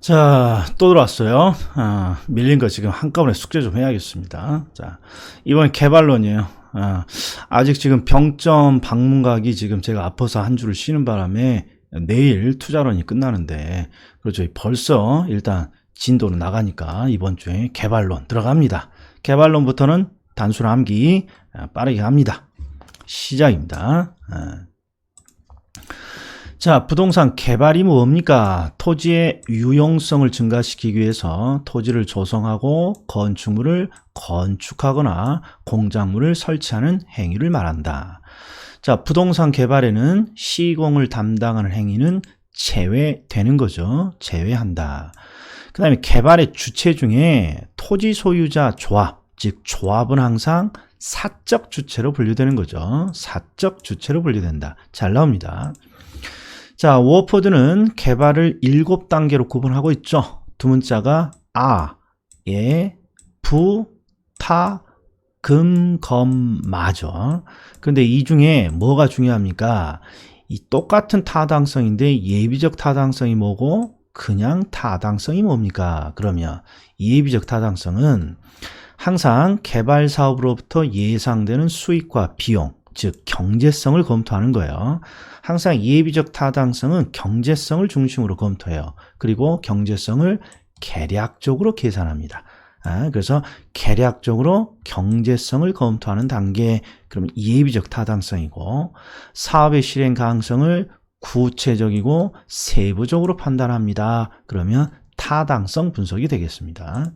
자, 또 들어왔어요. 밀린 거 지금 한꺼번에 숙제 좀 해야겠습니다. 자, 이번엔 개발론이에요. 아직 지금 병점 방문각이 지금 제가 아파서 한 주를 쉬는 바람에 내일 투자론이 끝나는데, 그렇죠. 벌써 일단 진도는 나가니까 이번 주에 개발론 들어갑니다. 개발론부터는 단순 암기 빠르게 합니다. 시작입니다. 자, 부동산 개발이 뭡니까? 토지의 유용성을 증가시키기 위해서 토지를 조성하고 건축물을 건축하거나 공작물을 설치하는 행위를 말한다. 자, 부동산 개발에는 시공을 담당하는 행위는 제외되는 거죠. 제외한다. 그 다음에 개발의 주체 중에 토지 소유자 조합, 즉 조합은 항상 사적 주체로 분류되는 거죠. 사적 주체로 분류된다. 잘 나옵니다. 자, 워포드는 개발을 7단계로 구분하고 있죠. 두 문자가 아, 예, 부, 타, 금, 검, 마죠. 그런데 이 중에 뭐가 중요합니까? 이 똑같은 타당성인데 예비적 타당성이 뭐고 그냥 타당성이 뭡니까? 그러면 예비적 타당성은 항상 개발 사업으로부터 예상되는 수익과 비용, 즉 경제성을 검토하는 거예요. 항상 예비적 타당성은 경제성을 중심으로 검토해요. 그리고 경제성을 계략적으로 계산합니다. 그래서 계략적으로 경제성을 검토하는 단계, 그러면 예비적 타당성이고, 사업의 실행 가능성을 구체적이고 세부적으로 판단합니다. 그러면 타당성 분석이 되겠습니다.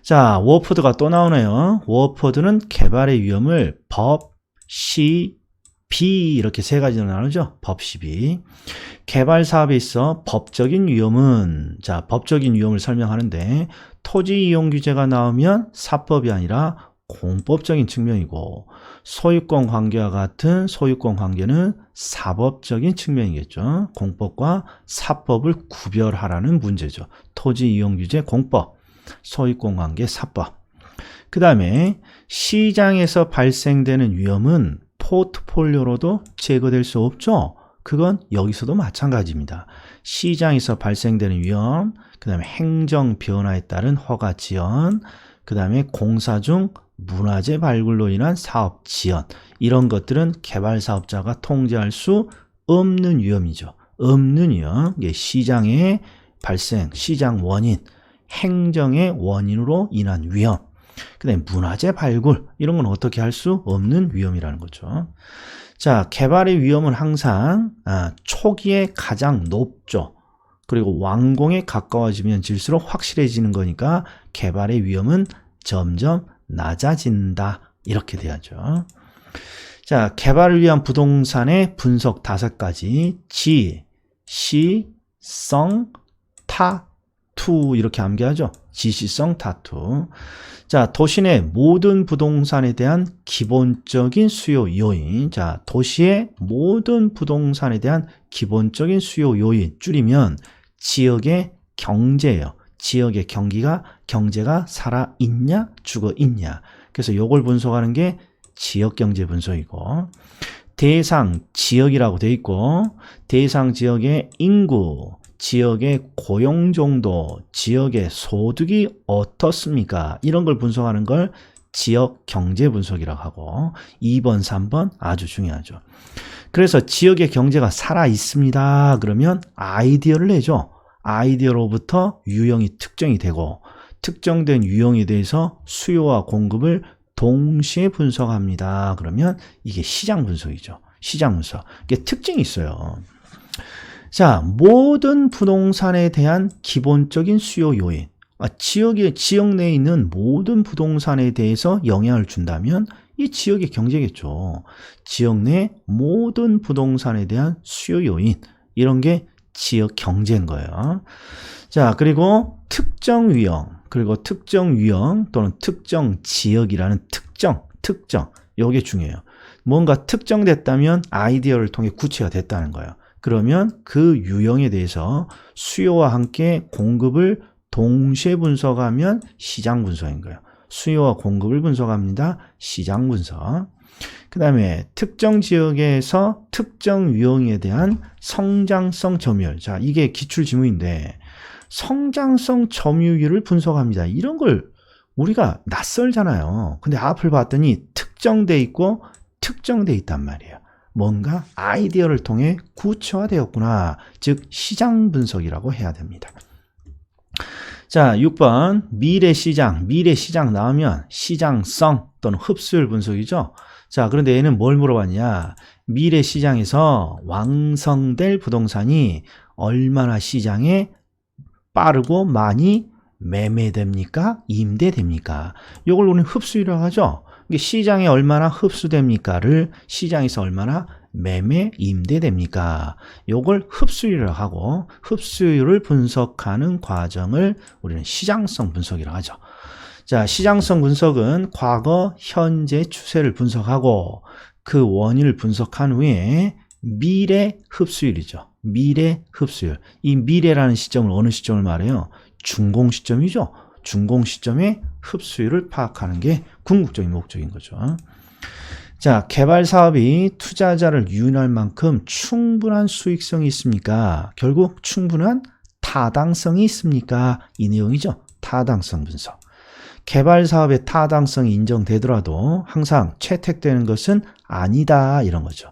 자, 워포드가 또 나오네요. 워포드는 개발의 위험을 법, 시, 비 이렇게 세 가지로 나누죠. 법, 시, 비. 개발 사업에 있어 법적인 위험은, 자, 법적인 위험을 설명하는데 토지 이용 규제가 나오면 사법이 아니라 공법적인 측면이고, 소유권 관계와 같은 소유권 관계는 사법적인 측면이겠죠. 공법과 사법을 구별하라는 문제죠. 토지 이용 규제 공법, 소유권 관계 사법. 그 다음에 시장에서 발생되는 위험은 포트폴리오로도 제거될 수 없죠. 그건 여기서도 마찬가지입니다. 시장에서 발생되는 위험, 그 다음에 행정 변화에 따른 허가 지연, 그 다음에 공사 중 문화재 발굴로 인한 사업 지연, 이런 것들은 개발 사업자가 통제할 수 없는 위험이죠. 없는 위험, 시장의 발생, 시장 원인, 행정의 원인으로 인한 위험, 그 다음에 문화재 발굴, 이런 건 어떻게 할 수 없는 위험이라는 거죠. 자, 개발의 위험은 항상 초기에 가장 높죠. 그리고 완공에 가까워지면 질수록 확실해지는 거니까 개발의 위험은 점점 낮아진다. 이렇게 돼야죠. 자, 개발을 위한 부동산의 분석 5가지. 지, 시, 성, 타, 투 이렇게 암기하죠. 지시성, 타투. 자, 도시 내 모든 부동산에 대한 기본적인 수요 요인. 자, 도시의 모든 부동산에 대한 기본적인 수요 요인. 줄이면 지역의 경제예요. 지역의 경제가 살아있냐, 죽어있냐. 그래서 이걸 분석하는 게 지역경제 분석이고, 대상 지역이라고 돼 있고, 대상 지역의 인구, 지역의 고용 정도, 지역의 소득이 어떻습니까? 이런 걸 분석하는 걸 지역 경제 분석이라고 하고, 2번, 3번 아주 중요하죠. 그래서 지역의 경제가 살아 있습니다. 그러면 아이디어를 내죠. 아이디어로부터 유형이 특정이 되고, 특정된 유형에 대해서 수요와 공급을 동시에 분석합니다. 그러면 이게 시장 분석이죠. 시장 분석. 이게 특징이 있어요. 자, 모든 부동산에 대한 기본적인 수요 요인. 지역 내에 있는 모든 부동산에 대해서 영향을 준다면 이 지역의 경제겠죠. 지역 내 모든 부동산에 대한 수요 요인. 이런 게 지역 경제인 거예요. 자, 그리고 특정 유형, 그리고 특정 유형 또는 특정 지역이라는 특정. 이게 중요해요. 뭔가 특정됐다면 아이디어를 통해 구체가 됐다는 거예요. 그러면 그 유형에 대해서 수요와 함께 공급을 동시에 분석하면 시장 분석인 거예요. 수요와 공급을 분석합니다. 시장 분석. 그 다음에 특정 지역에서 특정 유형에 대한 성장성 점유율. 자, 이게 기출지문인데 성장성 점유율을 분석합니다. 이런 걸 우리가 낯설잖아요. 근데 앞을 봤더니 특정돼 있고 특정돼 있단 말이에요. 뭔가 아이디어를 통해 구체화되었구나. 즉 시장 분석이라고 해야 됩니다. 자, 6번 미래시장. 미래시장 나오면 시장성 또는 흡수율 분석이죠. 자, 그런데 얘는 뭘 물어봤냐. 미래시장에서 완성될 부동산이 얼마나 시장에 빠르고 많이 매매됩니까? 임대됩니까? 이걸 우리는 흡수율이라고 하죠. 시장에 얼마나 흡수됩니까를 시장에서 얼마나 매매 임대됩니까? 요걸 흡수율이라고 하고 흡수율을 분석하는 과정을 우리는 시장성 분석이라고 하죠. 자, 시장성 분석은 과거, 현재 추세를 분석하고 그 원인을 분석한 후에 미래 흡수율이죠. 미래 흡수율. 이 미래라는 시점을 어느 시점을 말해요? 준공 시점이죠. 준공 시점의 흡수율을 파악하는 게 궁극적인 목적인 거죠. 자, 개발 사업이 투자자를 유인할 만큼 충분한 수익성이 있습니까? 결국 충분한 타당성이 있습니까? 이 내용이죠. 타당성 분석. 개발 사업의 타당성이 인정되더라도 항상 채택되는 것은 아니다 이런 거죠.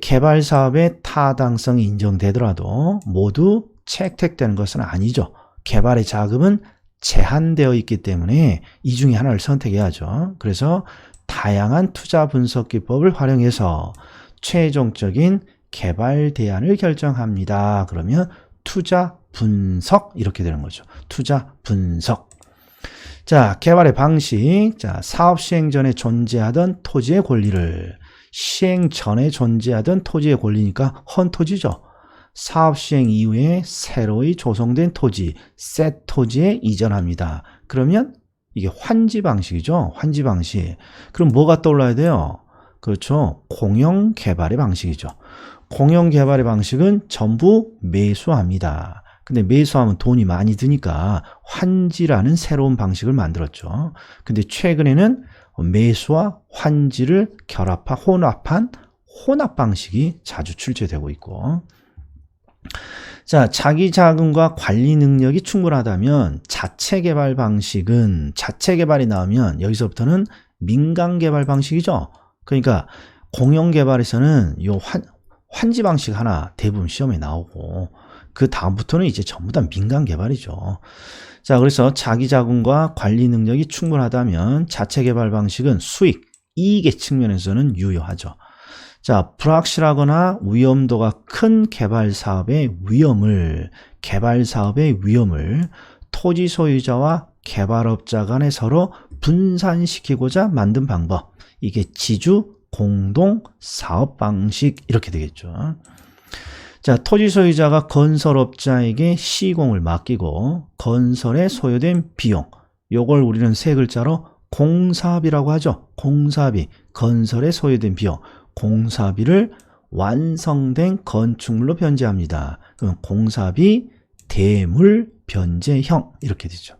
개발 사업의 타당성이 인정되더라도 모두 채택되는 것은 아니죠. 개발의 자금은 제한되어 있기 때문에 이 중에 하나를 선택해야죠. 그래서 다양한 투자 분석 기법을 활용해서 최종적인 개발 대안을 결정합니다. 그러면 투자 분석 이렇게 되는 거죠. 투자 분석. 자, 개발의 방식. 자, 사업 시행 전에 존재하던 토지의 권리를 시행 전에 존재하던 토지의 권리니까 헌토지죠. 사업 시행 이후에 새로이 조성된 토지, 새 토지에 이전합니다. 그러면 이게 환지 방식이죠. 환지 방식. 그럼 뭐가 떠올라야 돼요? 그렇죠. 공영 개발의 방식이죠. 공영 개발의 방식은 전부 매수합니다. 근데 매수하면 돈이 많이 드니까 환지라는 새로운 방식을 만들었죠. 근데 최근에는 매수와 환지를 혼합한 혼합 방식이 자주 출제되고 있고, 자, 자기 자금과 관리 능력이 충분하다면 자체 개발 방식은 자체 개발이 나오면 여기서부터는 민간 개발 방식이죠. 그러니까 공영 개발에서는 요 환지 방식 하나 대부분 시험에 나오고 그 다음부터는 이제 전부 다 민간 개발이죠. 자, 그래서 자기 자금과 관리 능력이 충분하다면 자체 개발 방식은 수익, 이익의 측면에서는 유효하죠. 자, 불확실하거나 위험도가 큰 개발 사업의 위험을 토지 소유자와 개발업자 간에 서로 분산시키고자 만든 방법. 이게 지주 공동 사업 방식 이렇게 되겠죠. 자, 토지 소유자가 건설업자에게 시공을 맡기고 건설에 소요된 비용. 요걸 우리는 세 글자로 공사비라고 하죠. 공사비, 건설에 소요된 비용. 공사비를 완성된 건축물로 변제합니다. 그럼 공사비, 대물, 변제형 이렇게 되죠.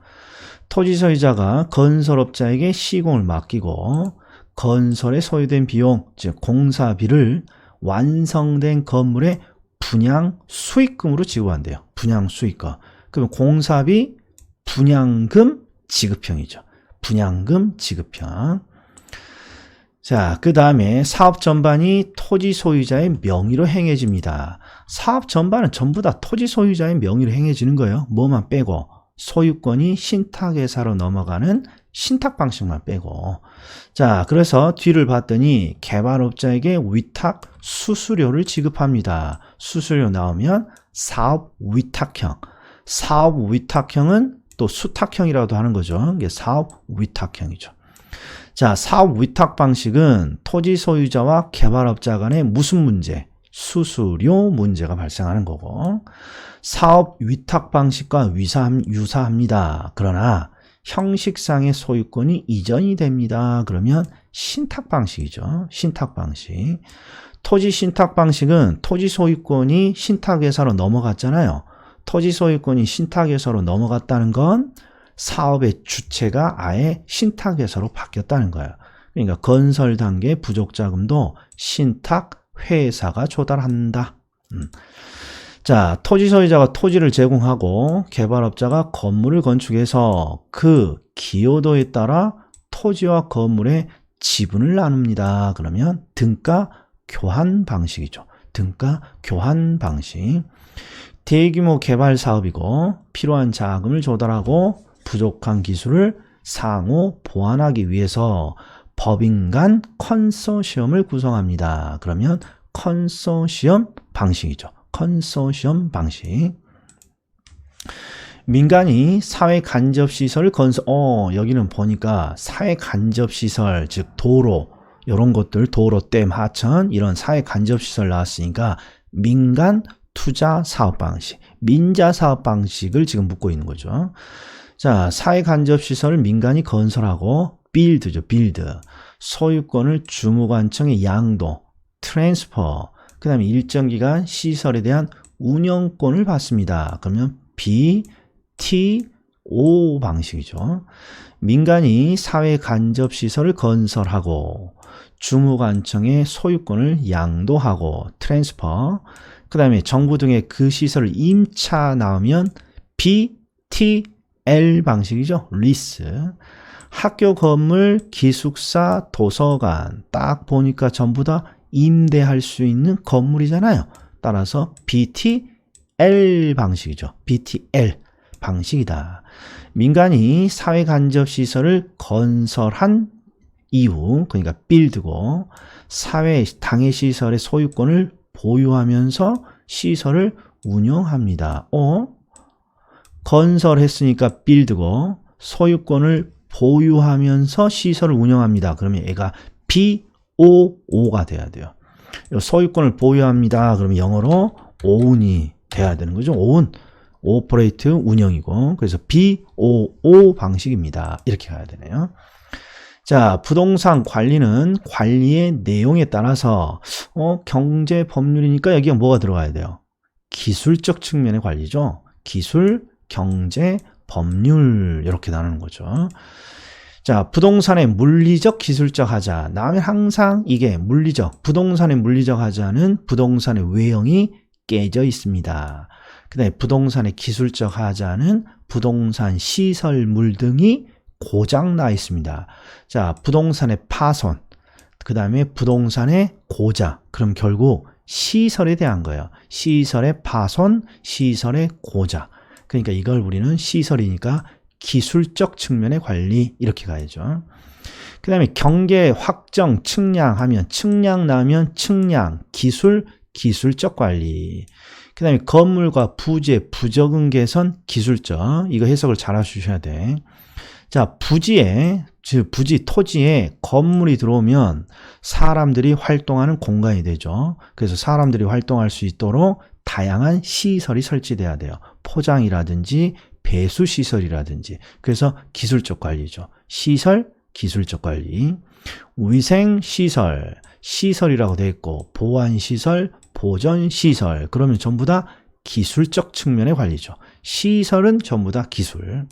토지 소유자가 건설업자에게 시공을 맡기고 건설에 소요된 비용, 즉 공사비를 완성된 건물의 분양 수익금으로 지급한대요. 분양 수익금. 그럼 공사비, 분양금, 지급형이죠. 분양금, 지급형. 자, 그 다음에 사업 전반이 토지 소유자의 명의로 행해집니다. 사업 전반은 전부 다 토지 소유자의 명의로 행해지는 거예요. 뭐만 빼고 소유권이 신탁회사로 넘어가는 신탁 방식만 빼고. 자, 그래서 뒤를 봤더니 개발업자에게 위탁 수수료를 지급합니다. 수수료 나오면 사업 위탁형. 사업 위탁형은 또 수탁형이라고도 하는 거죠. 이게 사업 위탁형이죠. 자, 사업 위탁 방식은 토지 소유자와 개발업자 간에 무슨 문제? 수수료 문제가 발생하는 거고, 사업 위탁 방식과 유사합니다. 그러나 형식상의 소유권이 이전이 됩니다. 그러면 신탁 방식이죠. 신탁 방식. 토지 신탁 방식은 토지 소유권이 신탁회사로 넘어갔잖아요. 토지 소유권이 신탁회사로 넘어갔다는 건 사업의 주체가 아예 신탁회사로 바뀌었다는 거예요. 그러니까 건설 단계 부족 자금도 신탁회사가 조달한다. 자, 토지 소유자가 토지를 제공하고 개발업자가 건물을 건축해서 그 기여도에 따라 토지와 건물의 지분을 나눕니다. 그러면 등가 교환 방식이죠. 등가 교환 방식. 대규모 개발 사업이고 필요한 자금을 조달하고 부족한 기술을 상호 보완하기 위해서 법인 간 컨소시엄을 구성합니다. 그러면 컨소시엄 방식이죠. 컨소시엄 방식. 민간이 사회 간접 시설을 건설, 여기는 보니까 사회 간접 시설, 즉 도로, 이런 것들, 도로, 댐, 하천, 이런 사회 간접 시설 나왔으니까 민간 투자 사업 방식, 민자 사업 방식을 지금 묻고 있는 거죠. 자, 사회 간접 시설을 민간이 건설하고 빌드죠, 빌드. 소유권을 주무관청에 양도, 트랜스퍼, 그 다음에 일정 기간 시설에 대한 운영권을 받습니다. 그러면 BTO 방식이죠. 민간이 사회 간접 시설을 건설하고 주무관청에 소유권을 양도하고 트랜스퍼, 그 다음에 정부 등의 그 시설을 임차 나오면 BTL 방식이죠. 리스. 학교 건물, 기숙사, 도서관 딱 보니까 전부 다 임대할 수 있는 건물이잖아요. 따라서 BTL 방식이죠. BTL 방식이다. 민간이 사회 간접 시설을 건설한 이후, 그러니까 빌드고 사회 당해 시설의 소유권을 보유하면서 시설을 운영합니다. 건설했으니까 빌드고 소유권을 보유하면서 시설을 운영합니다. 그러면 얘가 BOO가 돼야 돼요. 소유권을 보유합니다. 그러면 영어로 own이 돼야 되는 거죠. own, operate 운영이고, 그래서 BOO 방식입니다. 이렇게 가야 되네요. 자, 부동산 관리는 관리의 내용에 따라서 경제 법률이니까 여기가 뭐가 들어가야 돼요? 기술적 측면의 관리죠. 기술, 경제, 법률 이렇게 나누는 거죠. 자, 부동산의 물리적, 기술적 하자. 나오면 항상 이게 물리적, 부동산의 물리적 하자는 부동산의 외형이 깨져 있습니다. 그 다음에 부동산의 기술적 하자는 부동산 시설물 등이 고장 나 있습니다. 자, 부동산의 파손, 그 다음에 부동산의 고장. 그럼 결국 시설에 대한 거예요. 시설의 파손, 시설의 고장. 그러니까 이걸 우리는 시설이니까 기술적 측면의 관리 이렇게 가야죠. 그 다음에 경계 확정 측량하면 측량 나면 측량 기술 기술적 관리. 그 다음에 건물과 부재 부적응 개선 기술적. 이거 해석을 잘 해주셔야 돼. 자, 부지에 즉 부지 토지에 건물이 들어오면 사람들이 활동하는 공간이 되죠. 그래서 사람들이 활동할 수 있도록 다양한 시설이 설치돼야 돼요. 포장이라든지 배수시설이라든지. 그래서 기술적 관리죠. 시설, 기술적 관리. 위생시설, 시설이라고 되어 있고 보안시설, 보전시설. 그러면 전부 다 기술적 측면의 관리죠. 시설은 전부 다 기술.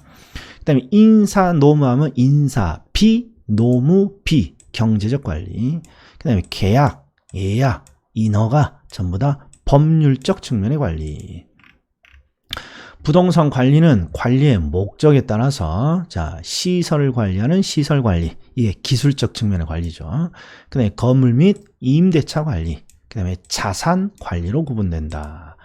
그 다음에 인사, 노무하면 인사, 비, 노무, 비. 경제적 관리. 그 다음에 계약, 예약, 인허가 전부 다 법률적 측면의 관리. 부동산 관리는 관리의 목적에 따라서 자, 시설을 관리하는 시설 관리. 이게 기술적 측면의 관리죠. 그 다음에 건물 및 임대차 관리. 그 다음에 자산 관리로 구분된다.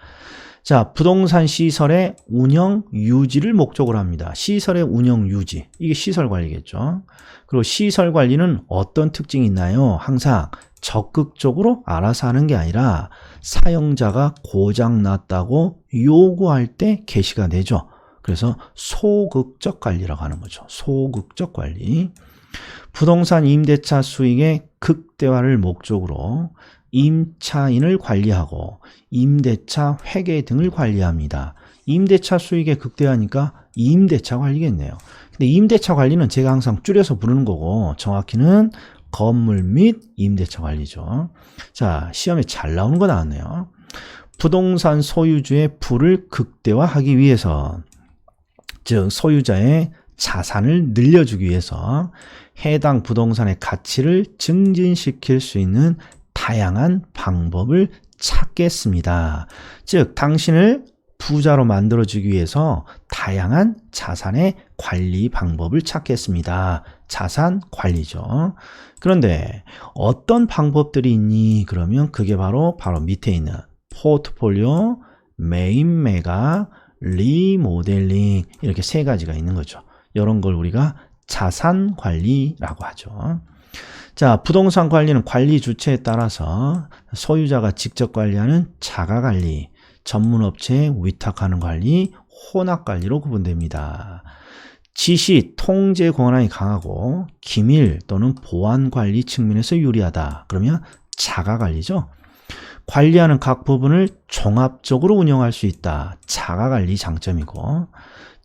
자, 부동산 시설의 운영 유지를 목적으로 합니다. 시설의 운영 유지. 이게 시설 관리겠죠. 그리고 시설 관리는 어떤 특징이 있나요? 항상 적극적으로 알아서 하는 게 아니라 사용자가 고장 났다고 요구할 때 개시가 되죠. 그래서 소극적 관리라고 하는 거죠. 소극적 관리. 부동산 임대차 수익의 극대화를 목적으로 임차인을 관리하고 임대차 회계 등을 관리합니다. 임대차 수익의 극대화니까 임대차 관리겠네요. 근데 임대차 관리는 제가 항상 줄여서 부르는 거고 정확히는 건물 및 임대차 관리죠. 자, 시험에 잘 나오는 거 나왔네요. 부동산 소유주의 부를 극대화하기 위해서, 즉 소유자의 자산을 늘려주기 위해서 해당 부동산의 가치를 증진시킬 수 있는 다양한 방법을 찾겠습니다. 즉 당신을 부자로 만들어주기 위해서 다양한 자산의 관리 방법을 찾겠습니다. 자산 관리죠. 그런데 어떤 방법들이 있니? 그러면 그게 바로 밑에 있는 포트폴리오, 메인 매각, 리모델링 이렇게 세 가지가 있는 거죠. 이런 걸 우리가 자산 관리라고 하죠. 자, 부동산 관리는 관리 주체에 따라서 소유자가 직접 관리하는 자가 관리, 전문업체에 위탁하는 관리, 혼합 관리로 구분됩니다. 지시, 통제 권한이 강하고 기밀 또는 보안 관리 측면에서 유리하다. 그러면 자가 관리죠. 관리하는 각 부분을 종합적으로 운영할 수 있다. 자가 관리 장점이고,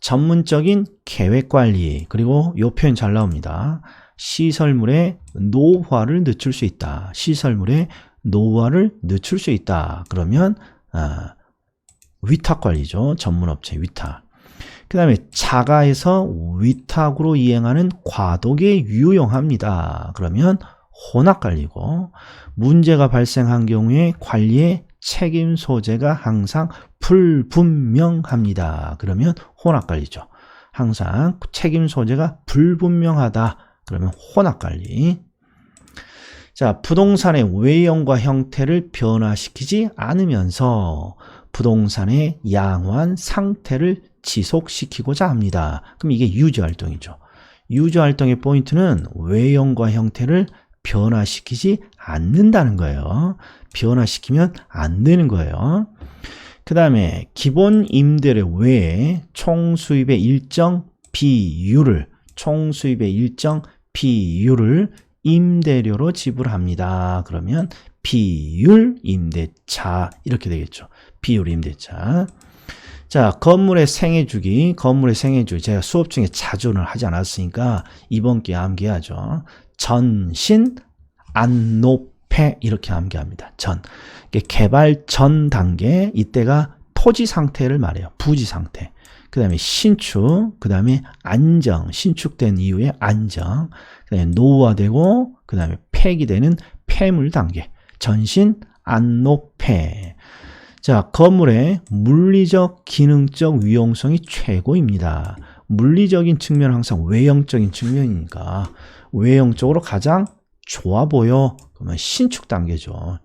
전문적인 계획 관리, 그리고 이 표현 잘 나옵니다. 시설물의 노후화를 늦출 수 있다. 시설물의 노후화를 늦출 수 있다. 그러면 위탁 관리죠. 전문업체 위탁. 그 다음에 자가에서 위탁으로 이행하는 과도기에 유용합니다. 그러면 혼합 관리고, 문제가 발생한 경우에 관리의 책임 소재가 항상 불분명합니다. 그러면 혼합 관리죠. 항상 책임 소재가 불분명하다. 그러면 혼합 관리. 자, 부동산의 외형과 형태를 변화시키지 않으면서 부동산의 양호한 상태를 지속시키고자 합니다. 그럼 이게 유지활동이죠. 유지활동의 포인트는 외형과 형태를 변화시키지 않는다는 거예요. 변화시키면 안 되는 거예요. 그 다음에 기본 임대료 외에 총수입의 일정 비율을 임대료로 지불합니다. 그러면 비율 임대차 이렇게 되겠죠. 비율 임대차. 자, 건물의 생애주기 제가 수업 중에 자주는 하지 않았으니까 이번 기회에 암기하죠. 전신 안노패 이렇게 암기합니다. 개발 전 단계, 이때가 토지 상태를 말해요. 부지 상태. 그 다음에 신축, 그 다음에 안정, 신축된 이후에 안정, 그 다음에 노후화되고, 그 다음에 폐기되는 폐물 단계. 전신 안노패. 자, 건물의 물리적, 기능적 유용성이 최고입니다. 물리적인 측면은 항상 외형적인 측면이니까 외형적으로 가장 좋아 보여. 그러면 신축 단계죠.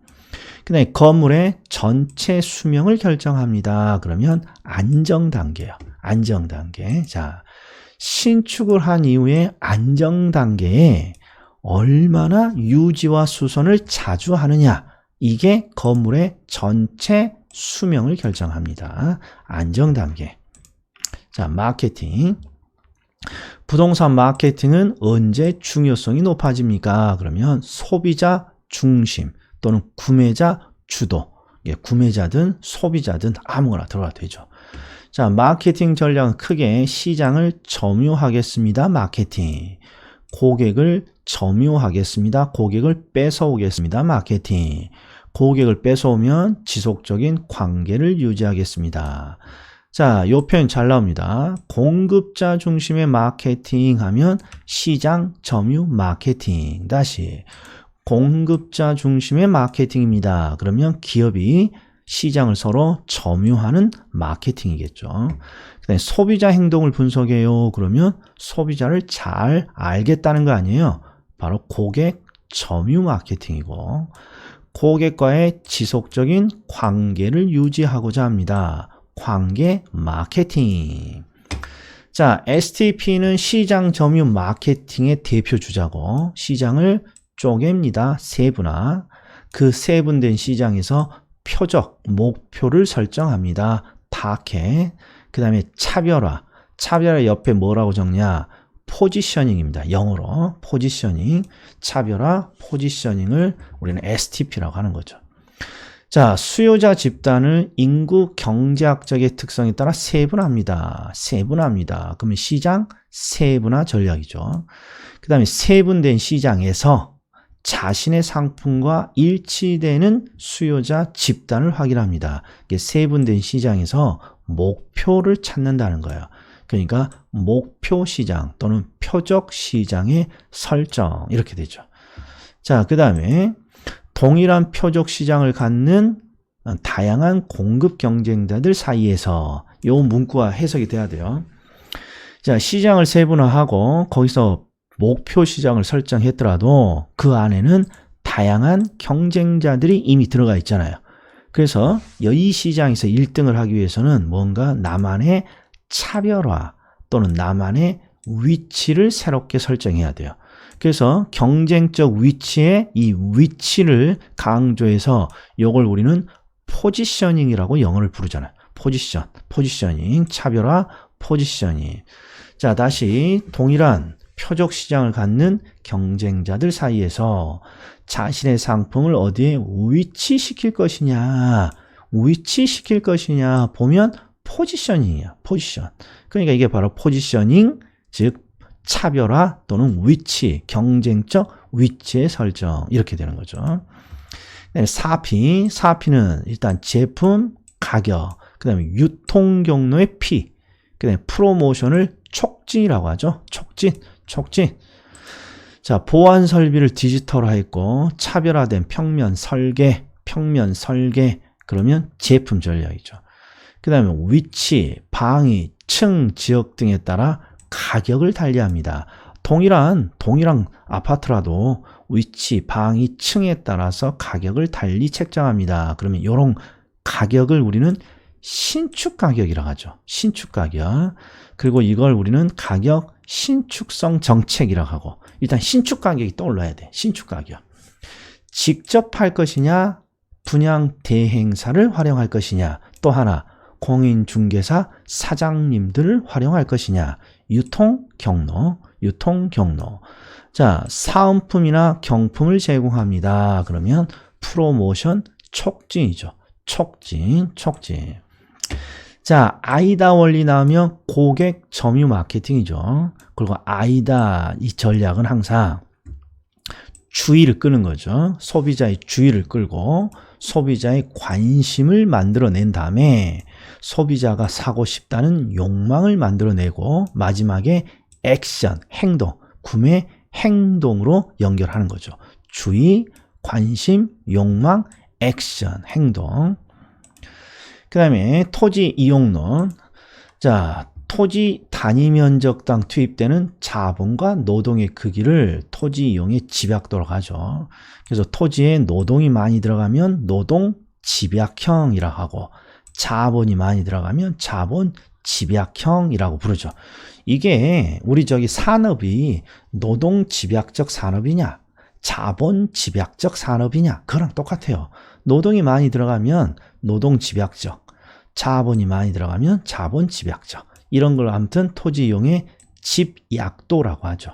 그 다음에 건물의 전체 수명을 결정합니다. 그러면 안정 단계요. 안정 단계. 자, 신축을 한 이후에 안정 단계에 얼마나 유지와 수선을 자주 하느냐. 이게 건물의 전체 수명을 결정합니다. 안정 단계. 자, 마케팅. 부동산 마케팅은 언제 중요성이 높아집니까? 그러면 소비자 중심 또는 구매자 주도. 구매자든 소비자든 아무거나 들어가도 되죠. 자, 마케팅 전략은 크게 시장을 점유하겠습니다. 마케팅. 고객을 점유하겠습니다. 고객을 뺏어오겠습니다. 마케팅. 고객을 뺏어오면 지속적인 관계를 유지하겠습니다. 자, 요 표현 잘 나옵니다. 공급자 중심의 마케팅 하면 시장 점유 마케팅. 다시 공급자 중심의 마케팅입니다. 그러면 기업이 시장을 서로 점유하는 마케팅이겠죠. 그다음에 소비자 행동을 분석해요. 그러면 소비자를 잘 알겠다는 거 아니에요. 바로 고객 점유 마케팅이고, 고객과의 지속적인 관계를 유지하고자 합니다. 관계 마케팅. 자, STP는 시장 점유 마케팅의 대표 주자고, 시장을 쪼갭니다. 세분화. 그 세분된 시장에서 표적, 목표를 설정합니다. 타겟. 그 다음에 차별화. 차별화 옆에 뭐라고 적냐? 포지셔닝입니다. 영어로 포지셔닝. 차별화, 포지셔닝을 우리는 STP라고 하는 거죠. 자, 수요자 집단을 인구 경제학적의 특성에 따라 세분화합니다. 세분화합니다. 그러면 시장 세분화 전략이죠. 그 다음에 세분된 시장에서 자신의 상품과 일치되는 수요자 집단을 확인합니다. 이게 세분된 시장에서 목표를 찾는다는 거예요. 그러니까 목표 시장 또는 표적 시장의 설정 이렇게 되죠. 자, 그 다음에 동일한 표적 시장을 갖는 다양한 공급 경쟁자들 사이에서 요 문구가 해석이 돼야 돼요. 자, 시장을 세분화하고 거기서 목표 시장을 설정했더라도 그 안에는 다양한 경쟁자들이 이미 들어가 있잖아요. 그래서 이 시장에서 1등을 하기 위해서는 뭔가 나만의 차별화 또는 나만의 위치를 새롭게 설정해야 돼요. 그래서 경쟁적 위치에 이 위치를 강조해서 이걸 우리는 포지셔닝이라고 영어를 부르잖아요. 포지셔닝, 차별화, 포지셔닝. 자, 다시 동일한 표적 시장을 갖는 경쟁자들 사이에서 자신의 상품을 어디에 위치시킬 것이냐 보면 포지셔닝이야. 포지션. 그러니까 이게 바로 포지셔닝, 즉 차별화 또는 위치, 경쟁적 위치의 설정 이렇게 되는 거죠. 4P는 일단 제품, 가격, 그 다음에 유통 경로의 P, 그 다음에 프로모션을 촉진이라고 하죠. 촉진. 자, 보안 설비를 디지털화했고 차별화된 평면 설계 그러면 제품 전략이죠. 그 다음에 위치, 방위, 층, 지역 등에 따라 가격을 달리합니다. 동일한 아파트라도 위치, 방위, 층에 따라서 가격을 달리 책정합니다. 그러면 이런 가격을 우리는 신축 가격이라고 하죠. 신축 가격. 그리고 이걸 우리는 가격 신축성 정책이라고 하고, 일단 신축 가격이 떠올라야 돼. 신축 가격. 직접 할 것이냐, 분양 대행사를 활용할 것이냐, 또 하나 공인중개사 사장님들을 활용할 것이냐, 유통 경로. 자, 사은품이나 경품을 제공합니다. 그러면 프로모션 촉진이죠. 촉진. 자, 아이다 원리 나오면 고객 점유 마케팅이죠. 그리고 아이다 이 전략은 항상 주의를 끄는 거죠. 소비자의 주의를 끌고 소비자의 관심을 만들어낸 다음에 소비자가 사고 싶다는 욕망을 만들어내고 마지막에 액션, 행동, 구매 행동으로 연결하는 거죠. 주의, 관심, 욕망, 액션, 행동. 그 다음에 토지 이용론. 자, 토지 단위 면적당 투입되는 자본과 노동의 크기를 토지 이용의 집약도라고 하죠. 그래서 토지에 노동이 많이 들어가면 노동 집약형이라고 하고 자본이 많이 들어가면 자본 집약형이라고 부르죠. 이게 우리 산업이 노동 집약적 산업이냐 자본 집약적 산업이냐 그거랑 똑같아요. 노동이 많이 들어가면 노동 집약적, 자본이 많이 들어가면 자본 집약적, 이런 걸 아무튼 토지 이용의 집약도라고 하죠.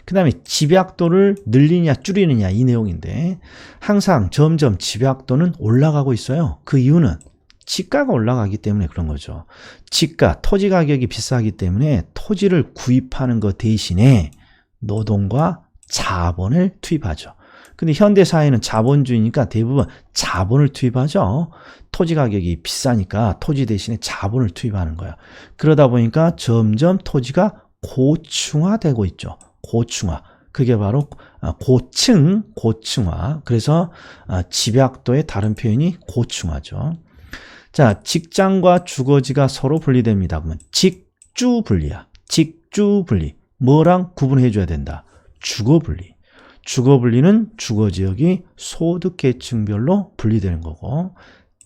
그 다음에 집약도를 늘리냐 줄이느냐 이 내용인데 항상 점점 집약도는 올라가고 있어요. 그 이유는 지가가 올라가기 때문에 그런 거죠. 지가, 토지 가격이 비싸기 때문에 토지를 구입하는 것 대신에 노동과 자본을 투입하죠. 근데 현대 사회는 자본주의니까 대부분 자본을 투입하죠. 토지 가격이 비싸니까 토지 대신에 자본을 투입하는 거야. 그러다 보니까 점점 토지가 고층화되고 있죠. 고층화. 그게 바로 고층화. 그래서 집약도의 다른 표현이 고층화죠. 자, 직장과 주거지가 서로 분리됩니다. 그러면 직주분리야. 직주분리. 뭐랑 구분해 줘야 된다? 주거분리. 주거분리는 주거지역이 소득계층별로 분리되는 거고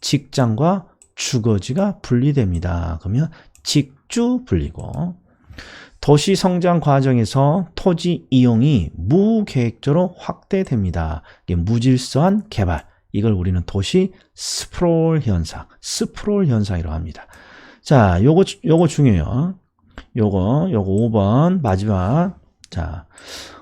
직장과 주거지가 분리됩니다. 그러면 직주분리고 도시성장 과정에서 토지 이용이 무계획적으로 확대됩니다. 이게 무질서한 개발. 이걸 우리는 도시 스프롤 현상이라고 합니다. 자, 요거 중요해요. 요거 5번 마지막. 자,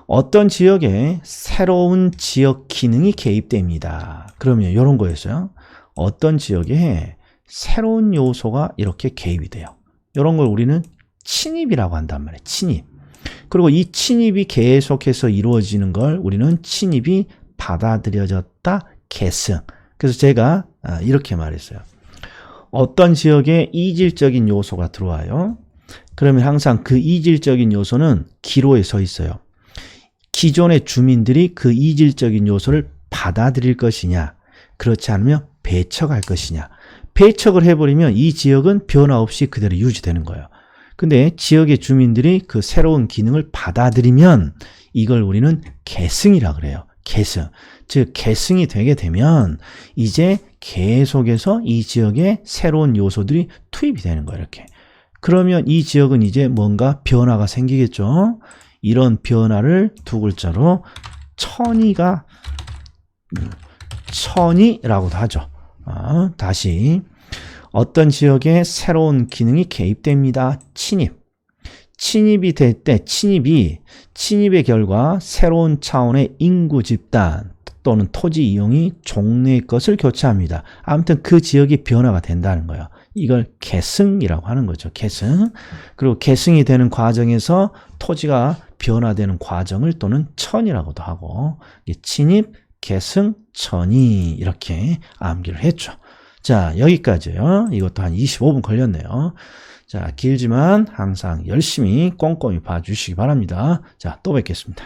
어떤 지역에 새로운 지역 기능이 개입됩니다. 그러면 이런 거였어요. 어떤 지역에 새로운 요소가 이렇게 개입이 돼요. 이런 걸 우리는 침입이라고 한단 말이에요. 침입. 그리고 이 침입이 계속해서 이루어지는 걸 우리는 침입이 받아들여졌다. 계승. 그래서 제가 이렇게 말했어요. 어떤 지역에 이질적인 요소가 들어와요. 그러면 항상 그 이질적인 요소는 기로에 서 있어요. 기존의 주민들이 그 이질적인 요소를 받아들일 것이냐, 그렇지 않으면 배척할 것이냐. 배척을 해버리면 이 지역은 변화 없이 그대로 유지되는 거예요. 근데 지역의 주민들이 그 새로운 기능을 받아들이면 이걸 우리는 계승이라 그래요. 계승. 즉 계승이 되게 되면 이제 계속해서 이 지역에 새로운 요소들이 투입이 되는 거예요. 이렇게. 그러면 이 지역은 이제 뭔가 변화가 생기겠죠. 이런 변화를 두 글자로 천이라고도 하죠. 다시 어떤 지역에 새로운 기능이 개입됩니다. 침입이 될 때 침입의 결과 새로운 차원의 인구 집단 또는 토지 이용이 종래의 것을 교체합니다. 아무튼 그 지역이 변화가 된다는 거예요. 이걸 계승이라고 하는 거죠. 계승. 그리고 계승이 되는 과정에서 토지가 변화되는 과정을 또는 천이라고도 하고 침입, 계승, 천이 이렇게 암기를 했죠. 자, 여기까지요. 이것도 한 25분 걸렸네요. 자, 길지만 항상 열심히 꼼꼼히 봐주시기 바랍니다. 자, 또 뵙겠습니다.